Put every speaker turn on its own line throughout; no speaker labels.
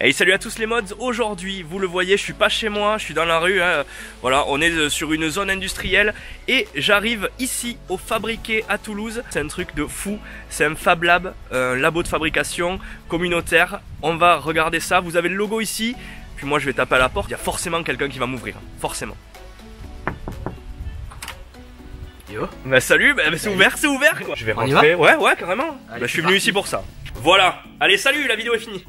Et salut à tous les mods, aujourd'hui vous le voyez je suis pas chez moi, je suis dans la rue, hein. Voilà, on est sur une zone industrielle et j'arrive ici au Fabriqué à Toulouse. C'est un truc de fou, c'est un Fab Lab, un labo de fabrication communautaire. On va regarder ça, vous avez le logo ici, puis moi je vais taper à la porte, il y a forcément quelqu'un qui va m'ouvrir, forcément.
Yo.
Bah salut, bah, c'est ouvert quoi. Je vais rentrer, ouais carrément.
Allez,
bah, je suis venu ici pour ça. Voilà, allez salut, la vidéo est finie.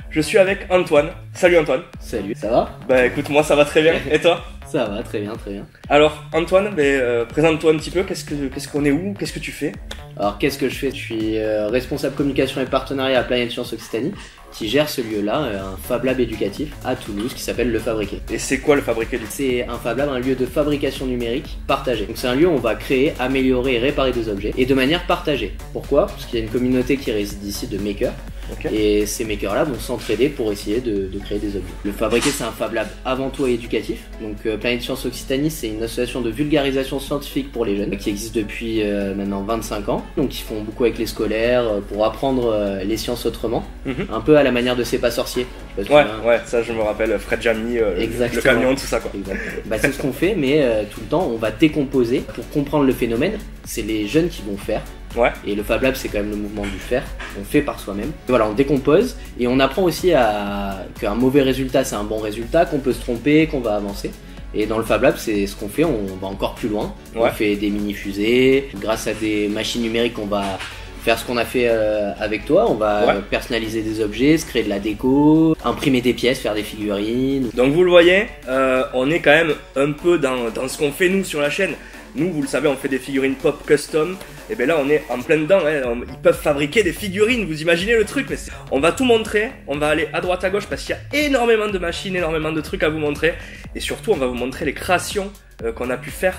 Je suis avec Antoine. Salut Antoine.
Salut, ça va?
Bah écoute, moi ça va très bien. Et toi?
Ça va, très bien, très bien.
Alors Antoine, présente-toi un petit peu. Qu'est-ce qu'on est où? Qu'est-ce que tu fais?
Alors qu'est-ce que je fais? Je suis responsable communication et partenariat à Planète Science Occitanie, qui gère ce lieu-là, un Fab Lab éducatif à Toulouse qui s'appelle le Fabriqué.
Et c'est quoi le Fabriqué du coup?
C'est un Fab Lab, un lieu de fabrication numérique partagé. Donc c'est un lieu où on va créer, améliorer et réparer des objets et de manière partagée. Pourquoi? Parce qu'il y a une communauté qui réside ici de makers. Okay. Et ces makers-là vont s'entraider pour essayer de créer des objets. Le Fabriqué, c'est un Fab Lab avant tout éducatif. Donc Planète Science Occitanie, c'est une association de vulgarisation scientifique pour les jeunes qui existe depuis maintenant 25 ans. Donc ils font beaucoup avec les scolaires pour apprendre les sciences autrement. Un peu à la manière de C'est pas sorcier.
Ouais, ça je me rappelle, Fred Jamy, le camion, tout ça quoi.
Bah, c'est ce qu'on fait, mais tout le temps on va décomposer pour comprendre le phénomène. C'est les jeunes qui vont faire.
Ouais.
Et le Fab Lab, c'est quand même le mouvement du faire. On fait par soi-même. Voilà, on décompose et on apprend aussi qu'un mauvais résultat, c'est un bon résultat, qu'on peut se tromper, qu'on va avancer. Et dans le Fab Lab, c'est ce qu'on fait, on va encore plus loin. Ouais. On fait des mini-fusées. Grâce à des machines numériques, on va faire ce qu'on a fait avec toi. On va personnaliser des objets, se créer de la déco, imprimer des pièces, faire des figurines.
Donc vous le voyez, on est quand même un peu dans ce qu'on fait nous sur la chaîne. Nous, vous le savez, on fait des figurines pop custom. Et bien là, on est en plein dedans. Hein. Ils peuvent fabriquer des figurines. Vous imaginez le truc? Mais on va tout montrer. On va aller à droite, à gauche parce qu'il y a énormément de machines, énormément de trucs à vous montrer. Et surtout, on va vous montrer les créations qu'on a pu faire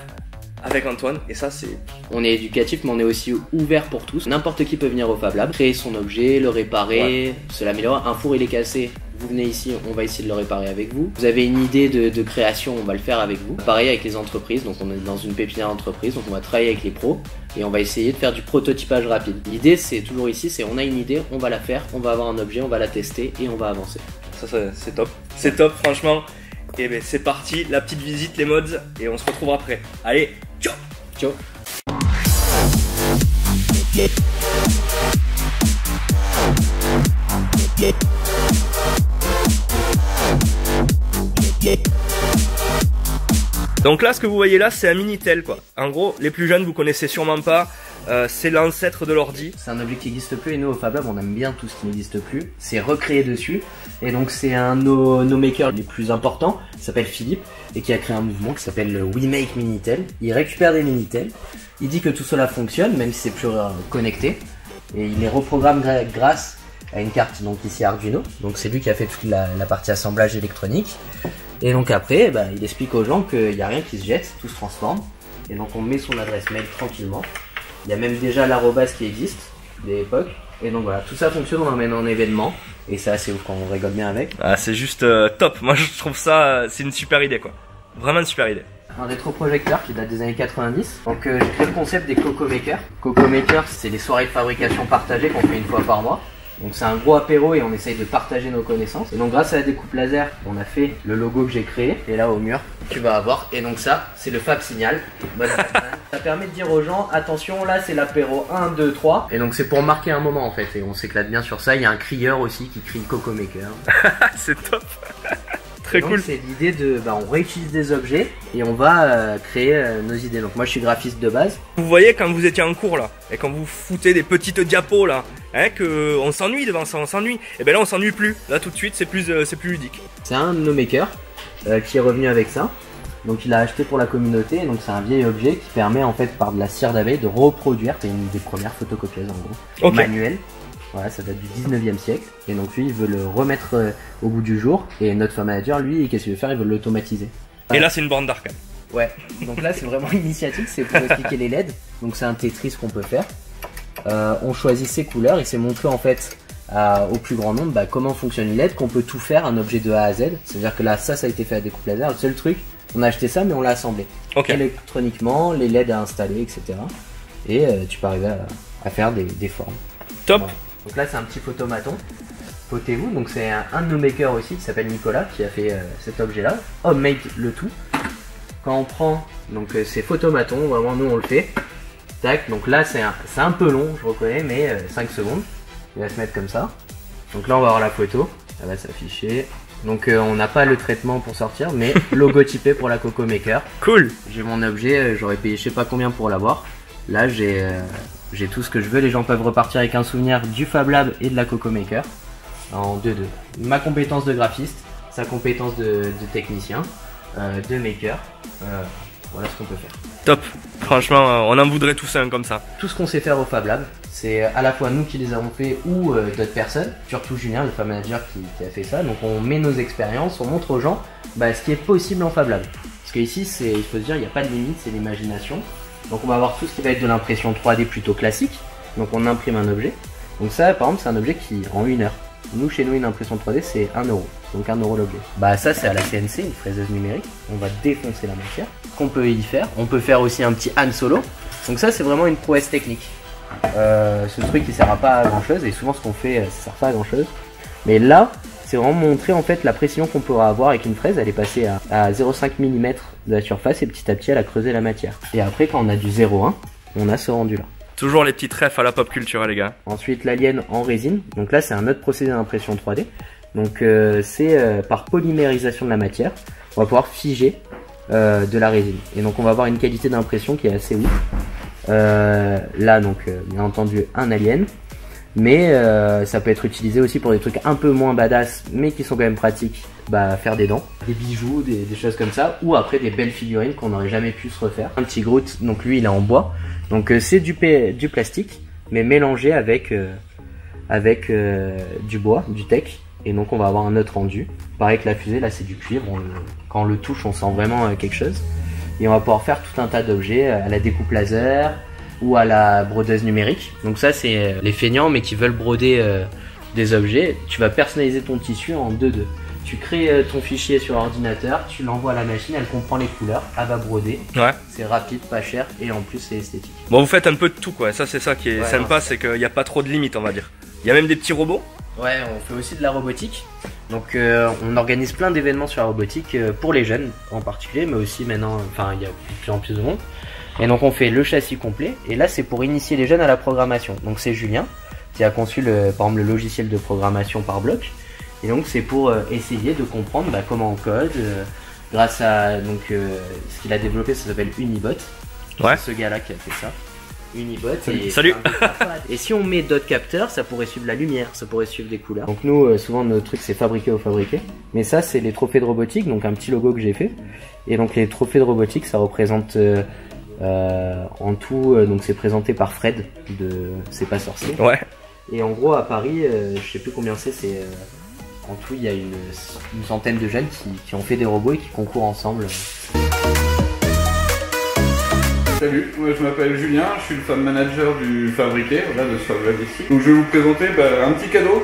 avec Antoine. Et ça, c'est...
On est éducatif, mais on est aussi ouvert pour tous. N'importe qui peut venir au Fab Lab, créer son objet, le réparer, se l'améliorer. Un four, il est cassé. Vous venez ici, on va essayer de le réparer avec vous. Vous avez une idée de création, on va le faire avec vous. Pareil avec les entreprises, donc on est dans une pépinière d'entreprise, donc on va travailler avec les pros et on va essayer de faire du prototypage rapide. L'idée, c'est toujours ici, c'est on a une idée, on va la faire, on va avoir un objet, on va la tester et on va avancer.
Ça c'est top. C'est top, franchement. Et ben c'est parti, la petite visite, les mods, et on se retrouve après. Allez, ciao.
Ciao.
Donc là, ce que vous voyez là, c'est un Minitel quoi. En gros, les plus jeunes, vous connaissez sûrement pas. C'est l'ancêtre de l'ordi.
C'est un objet qui n'existe plus et nous au Fab Lab on aime bien tout ce qui n'existe plus. C'est recréer dessus. Et donc c'est un de nos makers les plus importants, qui s'appelle Philippe, et qui a créé un mouvement qui s'appelle le We Make Minitel. Il récupère des Minitel, il dit que tout cela fonctionne, même si c'est plus connecté. Et il les reprogramme grâce à une carte donc ici Arduino. Donc c'est lui qui a fait toute la partie assemblage électronique. Et donc après, il explique aux gens qu'il n'y a rien qui se jette, tout se transforme. Et donc on met son adresse mail tranquillement. Il y a même déjà l'arrobase qui existe, des époques. Et donc voilà, tout ça fonctionne, on l'emmène en événement. Et c'est assez ouf quand on rigole bien avec.
Ah, c'est juste top, moi je trouve ça, c'est une super idée quoi. Vraiment une super idée.
Un rétroprojecteur qui date des années 90. Donc j'ai créé le concept des Coco Makers. Coco Makers, c'est les soirées de fabrication partagées qu'on fait une fois par mois. Donc c'est un gros apéro et on essaye de partager nos connaissances. Et donc grâce à la découpe laser, on a fait le logo que j'ai créé. Et là au mur, tu vas avoir. Et donc ça, c'est le Fab Signal. Ça permet de dire aux gens, attention, là c'est l'apéro 1, 2, 3. Et donc c'est pour marquer un moment en fait. Et on s'éclate bien sur ça. Il y a un crieur aussi qui crie Coco Maker.
C'est top. Très
donc,
cool.
C'est l'idée de, on réutilise des objets et on va créer nos idées. Donc moi je suis graphiste de base.
Vous voyez quand vous étiez en cours là, et quand vous foutez des petites diapos là, hein, que on s'ennuie devant ça, on s'ennuie. Et ben là on s'ennuie plus. Là tout de suite c'est plus ludique.
C'est un de nos makers qui est revenu avec ça. Donc il a acheté pour la communauté, donc c'est un vieil objet qui permet en fait par de la cire d'abeille de reproduire. C'est une des premières photocopieuses en gros, manuelle. Voilà, ça date du 19e siècle. Et donc lui, il veut le remettre au bout du jour. Et notre Fab Manager, lui, qu'est-ce qu'il veut faire? Il veut l'automatiser.
Et là, c'est une bande d'arcade.
Ouais, donc là, c'est vraiment initiatique, c'est pour expliquer les LED. Donc c'est un Tetris qu'on peut faire. On choisit ses couleurs. Il s'est montré en fait au plus grand nombre comment fonctionne une LED, qu'on peut tout faire, un objet de A à Z. C'est-à-dire que là, ça a été fait à découpe laser. Le seul truc, On a acheté ça, mais on l'a assemblé.
Ok.
Électroniquement, les LED à installer, etc. Et tu peux arriver à faire des formes.
Top.
Voilà. Donc là, c'est un petit photomaton. Potez-vous. Donc c'est un de nos makers aussi qui s'appelle Nicolas qui a fait cet objet-là. Homemade le tout. Quand on prend donc ces photomatons, vraiment nous on le fait. Tac. Donc là, c'est un peu long, je reconnais, mais 5 secondes. Il va se mettre comme ça. Donc là, on va avoir la photo. Ça va s'afficher. Donc on n'a pas le traitement pour sortir, mais logotypé pour la Coco Maker.
Cool.
J'ai mon objet, j'aurais payé je sais pas combien pour l'avoir. Là j'ai tout ce que je veux, les gens peuvent repartir avec un souvenir du Fab Lab et de la Coco Maker en 2-2. Ma compétence de graphiste, sa compétence de technicien, de maker, voilà ce qu'on peut faire.
Top. Franchement, on en voudrait tous un comme ça.
Tout ce qu'on sait faire au Fab Lab, c'est à la fois nous qui les avons fait ou d'autres personnes, surtout Julien, le Fab Manager qui a fait ça. Donc on met nos expériences, on montre aux gens ce qui est possible en Fab Lab. Parce qu'ici, il faut se dire, il n'y a pas de limite, c'est l'imagination. Donc on va avoir tout ce qui va être de l'impression 3D plutôt classique. Donc on imprime un objet. Donc ça, par exemple, c'est un objet qui en 1 heure. Nous, chez nous, une impression 3D, c'est 1 euro. Donc 1 euro l'objet. Ça, c'est à la CNC, une fraiseuse numérique. On va défoncer la matière. Qu'on peut y faire. On peut faire aussi un petit Han Solo. Donc ça, c'est vraiment une prouesse technique. Ce truc, il sert à pas à grand chose. Et souvent, ce qu'on fait, ça sert pas à grand chose. Mais là, c'est vraiment montrer en fait la précision qu'on pourra avoir avec une fraise. Elle est passée à 0,5 mm de la surface et petit à petit, elle a creusé la matière. Et après, quand on a du 0,1, on a ce rendu là.
Toujours les petites refs à la pop culture, les gars.
Ensuite, l'alien en résine. Donc là, c'est un autre procédé d'impression 3D. Donc c'est par polymérisation de la matière, on va pouvoir figer de la résine. Et donc on va avoir une qualité d'impression qui est assez ouf. Là, donc bien entendu, un alien. Mais ça peut être utilisé aussi pour des trucs un peu moins badass, mais qui sont quand même pratiques. Faire des dents, des bijoux, des choses comme ça. Ou après des belles figurines qu'on n'aurait jamais pu se refaire. Un petit Groot, donc lui il est en bois. Donc c'est du plastique, mais mélangé avec du bois, du tech. Et donc on va avoir un autre rendu. Pareil que la fusée, là c'est du cuivre. Quand on le touche, on sent vraiment quelque chose. Et on va pouvoir faire tout un tas d'objets à la découpe laser ou à la brodeuse numérique. Donc ça c'est les feignants mais qui veulent broder des objets. Tu vas personnaliser ton tissu en 2-2. Tu crées ton fichier sur ordinateur, tu l'envoies à la machine, elle comprend les couleurs, elle va broder. Ouais. C'est rapide, pas cher et en plus c'est esthétique.
Bon, vous faites un peu de tout quoi. Ça c'est ça qui est sympa, c'est qu'il n'y a pas trop de limites, on va dire. Il y a même des petits robots.
Ouais, on fait aussi de la robotique. Donc on organise plein d'événements sur la robotique pour les jeunes en particulier, mais aussi maintenant, il y a de plus en plus de monde. Et donc on fait le châssis complet. Et là c'est pour initier les jeunes à la programmation. Donc c'est Julien qui a conçu par exemple le logiciel de programmation par bloc. Et donc c'est pour essayer de comprendre comment on code grâce à ce qu'il a développé, ça s'appelle Unibot.
Ouais.
C'est ce gars là qui a fait ça. Unibot.
Salut.
Et si on met d'autres capteurs, ça pourrait suivre la lumière, ça pourrait suivre des couleurs. Donc nous, souvent notre truc c'est fabriquer ou fabriquer. Mais ça c'est les trophées de robotique, donc un petit logo que j'ai fait. Et donc les trophées de robotique, ça représente en tout, donc c'est présenté par Fred de C'est pas sorcier.
Ouais.
Et en gros à Paris, je sais plus combien c'est en tout il y a une centaine de jeunes qui ont fait des robots et qui concourent ensemble.
Salut, moi je m'appelle Julien, je suis le Fab Manager du Fabriqué, de ce Fab Lab ici. Donc je vais vous présenter un petit cadeau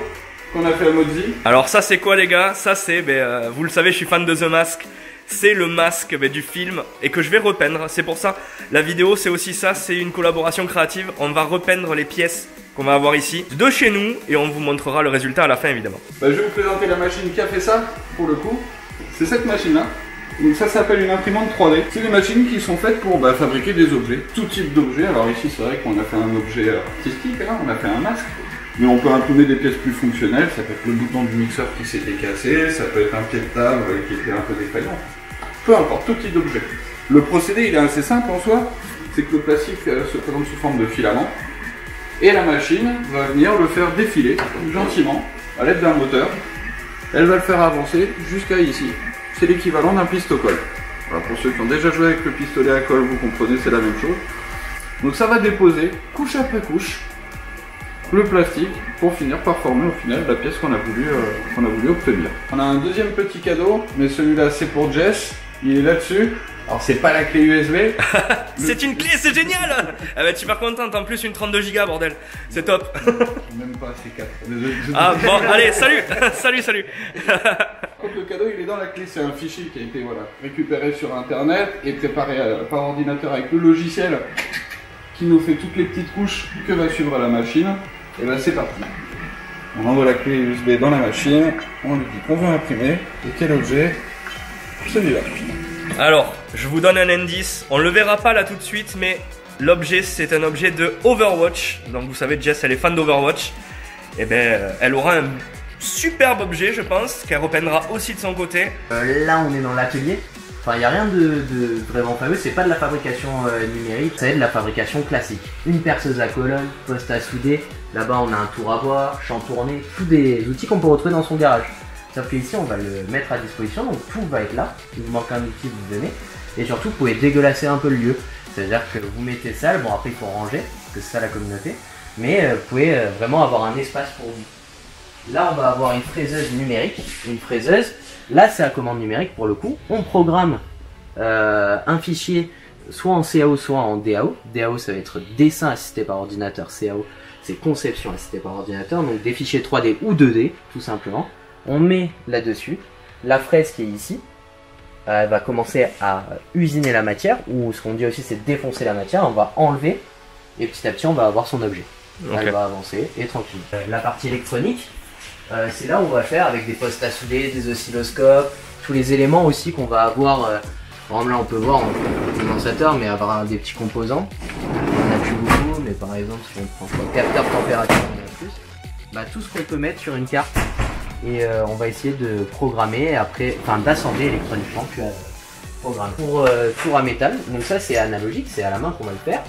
qu'on a fait à Modzy.
Alors ça c'est quoi les gars? Ça c'est, vous le savez, je suis fan de The Mask. C'est le masque du film et que je vais repeindre. C'est pour ça, la vidéo c'est aussi ça, c'est une collaboration créative. On va repeindre les pièces qu'on va avoir ici de chez nous et on vous montrera le résultat à la fin évidemment.
Je vais vous présenter la machine qui a fait ça pour le coup. C'est cette machine là. Donc ça s'appelle une imprimante 3D. C'est des machines qui sont faites pour fabriquer des objets, tout type d'objets. Alors ici c'est vrai qu'on a fait un objet artistique, là, on a fait un masque. Mais on peut imprimer des pièces plus fonctionnelles, ça peut être le bouton du mixeur qui s'était cassé, ça peut être un pied de table qui était un peu défaillant. Peu importe, tout type d'objet. Le procédé il est assez simple en soi, c'est que le plastique se présente sous forme de filament. Et la machine va venir le faire défiler gentiment à l'aide d'un moteur. Elle va le faire avancer jusqu'à ici. C'est l'équivalent d'un pistocol. Voilà, pour ceux qui ont déjà joué avec le pistolet à colle, vous comprenez, c'est la même chose. Donc ça va déposer, couche après couche, le plastique pour finir par former au final la pièce qu'on a voulu obtenir. On a un deuxième petit cadeau, mais celui-là c'est pour Jess, il est là-dessus. Alors c'est pas la clé USB.
C'est une clé, c'est génial. Elle va être super contente, en plus une 32 Go bordel, c'est top.
Même pas, c'est 4. Désolé.
Ah bon, allez, salut. Salut.
Quand le cadeau il est dans la clé, c'est un fichier qui a été récupéré sur internet et préparé par ordinateur avec le logiciel qui nous fait toutes les petites couches que va suivre la machine. Et ben c'est parti. On envoie la clé USB dans la machine, on lui dit qu'on veut imprimer, et quel objet? Celui-là.
Alors, je vous donne un indice, on le verra pas là tout de suite, mais l'objet c'est un objet de Overwatch. Donc vous savez, Jess elle est fan d'Overwatch. Et ben elle aura un superbe objet je pense, qu'elle repeindra aussi de son côté.
Là on est dans l'atelier. Enfin, il n'y a rien de vraiment fameux, c'est pas de la fabrication numérique, c'est de la fabrication classique. Une perceuse à colonne, poste à souder, là-bas on a un tour à bois, champ tourné, tous des outils qu'on peut retrouver dans son garage. Sauf qu'ici on va le mettre à disposition, donc tout va être là. Si vous manquez un outil, vous venez. Et surtout, vous pouvez dégueulasser un peu le lieu. C'est-à-dire que vous mettez ça, bon après il faut ranger, parce que c'est ça la communauté. Mais vous pouvez vraiment avoir un espace pour vous. Là on va avoir une fraiseuse numérique, une fraiseuse. Là, c'est à commande numérique pour le coup. On programme un fichier soit en CAO, soit en DAO. DAO, ça va être dessin assisté par ordinateur. CAO, c'est conception assistée par ordinateur. Donc des fichiers 3D ou 2D, tout simplement. On met là-dessus la fraise qui est ici. Elle va commencer à usiner la matière, ou ce qu'on dit aussi, c'est défoncer la matière. On va enlever et petit à petit, on va avoir son objet. Okay. Elle va avancer et tranquille. La partie électronique. C'est là où on va faire avec des postes à souder, des oscilloscopes, tous les éléments aussi qu'on va avoir. Par exemple là on peut voir en condensateur, mais avoir des petits composants. On a plus beaucoup, mais par exemple si on prend capteur température, on a plus. Bah, tout ce qu'on peut mettre sur une carte et on va essayer de programmer après, enfin d'assembler électroniquement puis programmer. Pour tour à métal, donc ça c'est analogique, c'est à la main qu'on va le faire.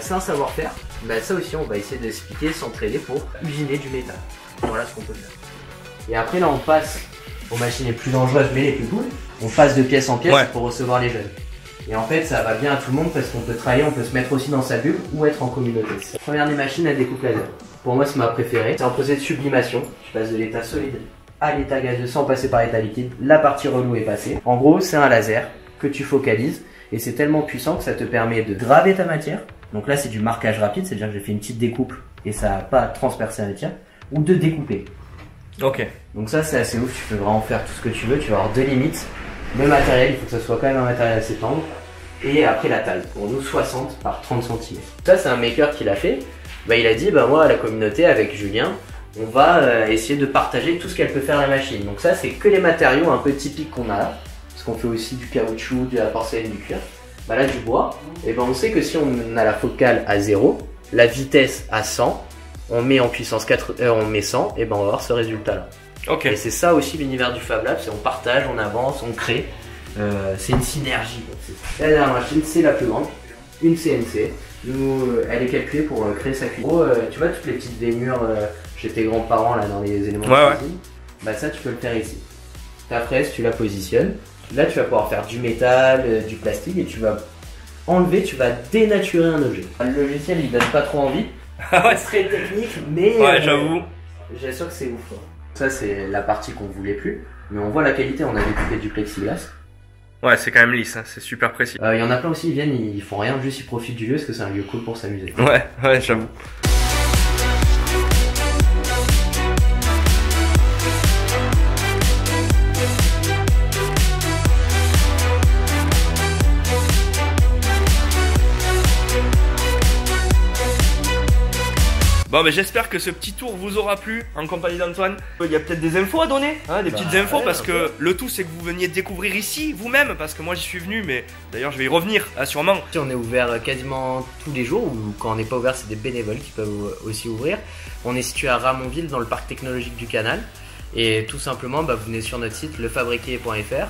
C'est un savoir-faire. Bah, ça aussi on va essayer d'expliquer, s'entraider pour usiner du métal. Voilà ce qu'on peut faire. Et après là on passe aux machines les plus dangereuses mais les plus cool. On passe de pièce en pièce pour recevoir les jeunes. Et en fait ça va bien à tout le monde parce qu'on peut travailler, on peut se mettre aussi dans sa bulle ou être en communauté. La première des machines, elle découpe laser. Pour moi c'est ma préférée. C'est un procédé de sublimation. Je passe de l'état solide à l'état gazeux sans passer par l'état liquide. La partie relou est passée. En gros c'est un laser que tu focalises et c'est tellement puissant que ça te permet de graver ta matière. Donc là c'est du marquage rapide, c'est-à-dire que j'ai fait une petite découpe et ça n'a pas transpercé la matière. Ou de découper.
Ok.
Donc ça c'est assez ouf, tu peux vraiment faire tout ce que tu veux, tu vas avoir deux limites. Le matériel, il faut que ça soit quand même un matériel assez tendre. Et après la taille, pour nous 60 par 30 cm. Ça c'est un maker qui l'a fait. Bah, il a dit, bah moi à la communauté avec Julien, on va essayer de partager tout ce qu'elle peut faire la machine. Donc ça c'est que les matériaux un peu typiques qu'on a là. Parce qu'on fait aussi du caoutchouc, de la porcelaine, du cuir. Bah là du bois. Et ben on sait que si on a la focale à 0, la vitesse à 100, on met en puissance 4, on met 100, et ben on va avoir ce résultat là.
Ok.
Et c'est ça aussi l'univers du Fab Lab, c'est on partage, on avance, on crée. C'est une synergie. La dernière machine, c'est la plus grande, une CNC. Nous, elle est calculée pour créer sa cuisine. Tu vois toutes les petites vénures chez tes grands-parents là dans les éléments de cuisine. Bah ça tu peux le faire ici. Ta fraise, tu la positionnes. Là tu vas pouvoir faire du métal, du plastique et tu vas enlever, tu vas dénaturer un objet. Le logiciel il donne pas trop envie.
Ah ouais,
c'est très technique, mais
ouais, j'avoue.
J'assure que c'est ouf. Quoi. Ça, c'est la partie qu'on voulait plus, mais on voit la qualité. On a découpé du plexiglas.
Ouais, c'est quand même lisse, hein, c'est super précis.
Il y en a plein aussi, ils viennent, ils font rien, juste ils profitent du lieu parce que c'est un lieu cool pour s'amuser.
Ouais, j'avoue. Bon, mais j'espère que ce petit tour vous aura plu en compagnie d'Antoine. Il y a peut-être des infos à donner, hein, des petites infos, parce que le tout c'est que vous veniez découvrir ici vous-même, parce que moi j'y suis venu, mais d'ailleurs je vais y revenir, hein, sûrement.
On est ouvert quasiment tous les jours, ou quand on n'est pas ouvert c'est des bénévoles qui peuvent aussi ouvrir. On est situé à Ramonville dans le parc technologique du Canal, et tout simplement vous venez sur notre site lefabriquer.fr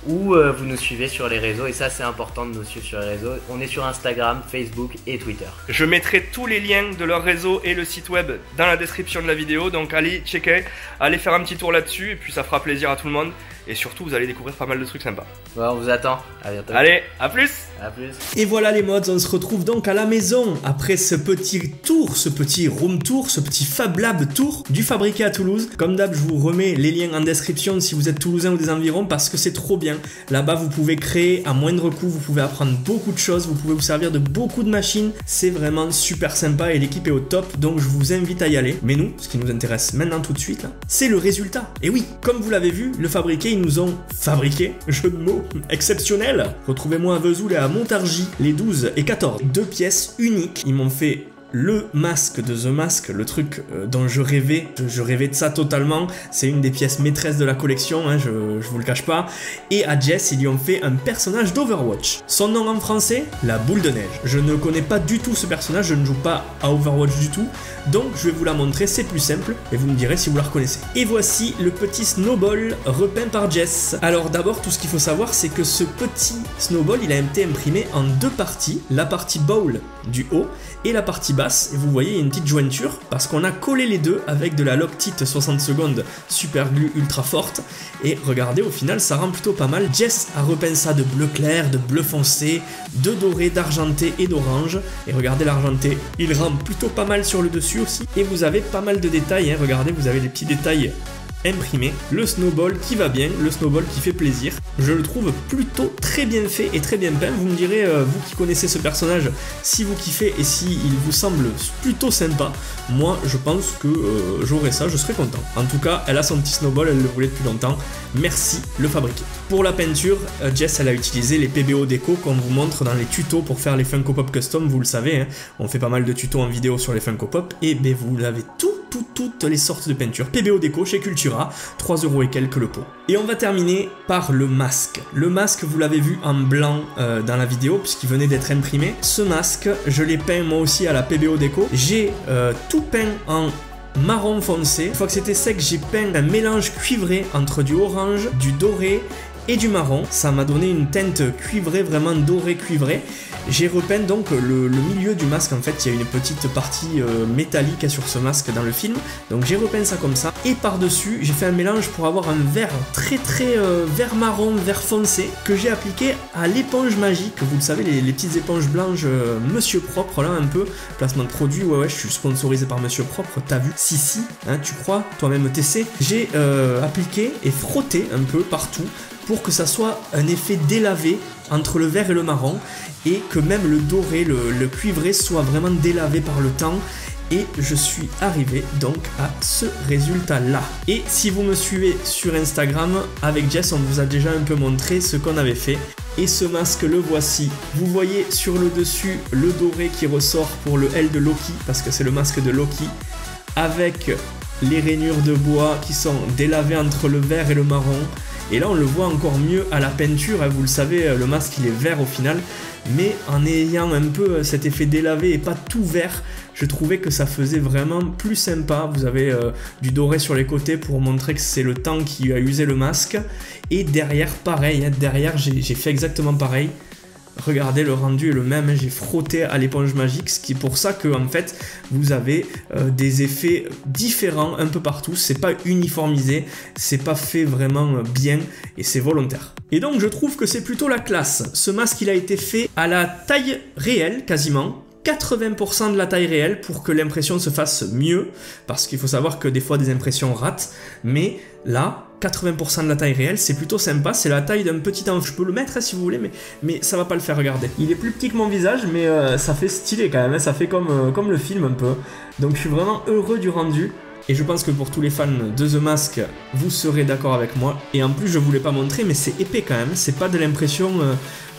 ou vous nous suivez sur les réseaux, et ça c'est important de nous suivre sur les réseaux. On est sur Instagram, Facebook et Twitter.
Je mettrai tous les liens de leur réseau et le site web dans la description de la vidéo, donc allez checker, allez faire un petit tour là-dessus et puis ça fera plaisir à tout le monde. et surtout vous allez découvrir pas mal de trucs sympas.
Ouais, on vous attend. À bientôt.
Allez, à plus.
À plus.
Et voilà les mods, on se retrouve donc à la maison après ce petit tour, ce petit room tour, ce petit Fab Lab tour du Fabriqué à Toulouse. Comme d'hab, je vous remets les liens en description si vous êtes toulousain ou des environs parce que c'est trop bien. Là-bas, vous pouvez créer à moindre coût, vous pouvez apprendre beaucoup de choses, vous pouvez vous servir de beaucoup de machines. C'est vraiment super sympa et l'équipe est au top, donc je vous invite à y aller. Mais nous, ce qui nous intéresse maintenant tout de suite, là, c'est le résultat. Et oui, comme vous l'avez vu, le Fabriqué, ils nous ont fabriqué, jeu de mots exceptionnel. Retrouvez-moi à Vesoul et à Montargis les 12 et 14. 2 pièces uniques. Ils m'ont fait le masque de The Mask, le truc dont je rêvais de ça totalement, c'est une des pièces maîtresses de la collection, hein, je vous le cache pas, et à Jess ils lui ont fait un personnage d'Overwatch. Son nom en français, la boule de neige. Je ne connais pas du tout ce personnage, je ne joue pas à Overwatch du tout, donc je vais vous la montrer, c'est plus simple, et vous me direz si vous la reconnaissez. Et voici le petit Snowball repeint par Jess. Alors d'abord, tout ce qu'il faut savoir, c'est que ce petit Snowball, il a été imprimé en 2 parties, la partie bowl du haut, et la partie basse, et vous voyez il y a une petite jointure parce qu'on a collé les deux avec de la Loctite 60 secondes super glue ultra forte, et regardez, au final ça rend plutôt pas mal. Jess a repeint ça de bleu clair, de bleu foncé, de doré, d'argenté et d'orange, et regardez l'argenté, il rend plutôt pas mal sur le dessus aussi, et vous avez pas mal de détails, hein. Regardez, vous avez les petits détails imprimé, le Snowball qui va bien, le Snowball qui fait plaisir. Je le trouve plutôt très bien fait et très bien peint. Vous me direz, vous qui connaissez ce personnage, si vous kiffez et si il vous semble plutôt sympa. Moi, je pense que j'aurais ça, je serais content. En tout cas, elle a son petit Snowball, elle le voulait depuis longtemps. Merci, le Fabriqué. Pour la peinture, Jess, elle a utilisé les PBO déco qu'on vous montre dans les tutos pour faire les Funko Pop Custom, vous le savez, hein. On fait pas mal de tutos en vidéo sur les Funko Pop, et ben vous avez toutes les sortes de peintures. PBO déco chez Cultura, 3 € et quelques le pot. Et on va terminer par le masque. Le masque, vous l'avez vu en blanc dans la vidéo, puisqu'il venait d'être imprimé. Ce masque, je l'ai peint moi aussi à la PBO déco. J'ai tout peint en marron foncé. Une fois que c'était sec, j'ai peint un mélange cuivré entre du orange, du doré et du marron. Ça m'a donné une teinte cuivrée, vraiment doré cuivré. J'ai repeint donc le milieu du masque. En fait, il y a une petite partie métallique sur ce masque dans le film, donc j'ai repeint ça comme ça, et par dessus j'ai fait un mélange pour avoir un vert très vert marron, vert foncé, que j'ai appliqué à l'éponge magique. Vous le savez, les petites éponges blanches Monsieur Propre, là un peu, placement de produit, ouais je suis sponsorisé par Monsieur Propre, t'as vu? Si, hein, tu crois, toi-même t'essaies. J'ai appliqué et frotté un peu partout pour que ça soit un effet délavé entre le vert et le marron, et que même le doré, le cuivré soit vraiment délavé par le temps. Et je suis arrivé donc à ce résultat là. Et si vous me suivez sur Instagram, avec Jess on vous a déjà un peu montré ce qu'on avait fait. Et ce masque, le voici. Vous voyez sur le dessus le doré qui ressort pour le L de Loki, parce que c'est le masque de Loki, avec les rainures de bois qui sont délavées entre le vert et le marron. Et là on le voit encore mieux à la peinture, hein. Vous le savez, le masque il est vert au final, mais en ayant un peu cet effet délavé et pas tout vert, je trouvais que ça faisait vraiment plus sympa. Vous avez du doré sur les côtés pour montrer que c'est le temps qui a usé le masque, et derrière pareil, hein. Derrière j'ai fait exactement pareil. Regardez, le rendu est le même, j'ai frotté à l'éponge magique, ce qui est pour ça que en fait vous avez des effets différents un peu partout, c'est pas uniformisé, c'est pas fait vraiment bien, et c'est volontaire. Et donc je trouve que c'est plutôt la classe. Ce masque il a été fait à la taille réelle quasiment, 80% de la taille réelle pour que l'impression se fasse mieux, parce qu'il faut savoir que des fois des impressions ratent, mais là 80% de la taille réelle, c'est plutôt sympa, c'est la taille d'un petit enfant. Je peux le mettre hein, si vous voulez, mais ça va pas le faire, regardez. Il est plus petit que mon visage, mais ça fait stylé quand même, hein, ça fait comme le film un peu. Donc je suis vraiment heureux du rendu. Et je pense que pour tous les fans de The Mask, vous serez d'accord avec moi. Et en plus, je voulais pas montrer, mais c'est épais quand même. C'est pas de l'impression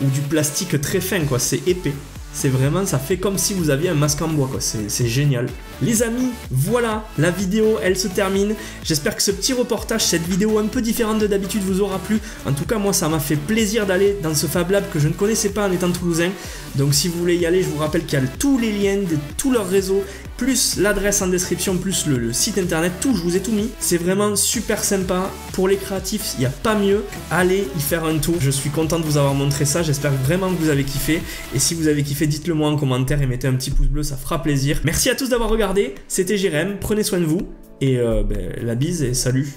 ou du plastique très fin, quoi. C'est épais. C'est vraiment, ça fait comme si vous aviez un masque en bois, quoi. C'est génial. Les amis, voilà, la vidéo, elle se termine. J'espère que ce petit reportage, cette vidéo un peu différente de d'habitude vous aura plu. En tout cas, moi, ça m'a fait plaisir d'aller dans ce Fab Lab que je ne connaissais pas en étant toulousain. Donc, si vous voulez y aller, je vous rappelle qu'il y a tous les liens de tous leurs réseaux, plus l'adresse en description, plus le site internet, tout, je vous ai tout mis. C'est vraiment super sympa. Pour les créatifs, il n'y a pas mieux. Allez y faire un tour. Je suis content de vous avoir montré ça. J'espère vraiment que vous avez kiffé. Et si vous avez kiffé, dites-le moi en commentaire et mettez un petit pouce bleu, ça fera plaisir. Merci à tous d'avoir regardé. C'était Jérém. Prenez soin de vous. Et la bise et salut.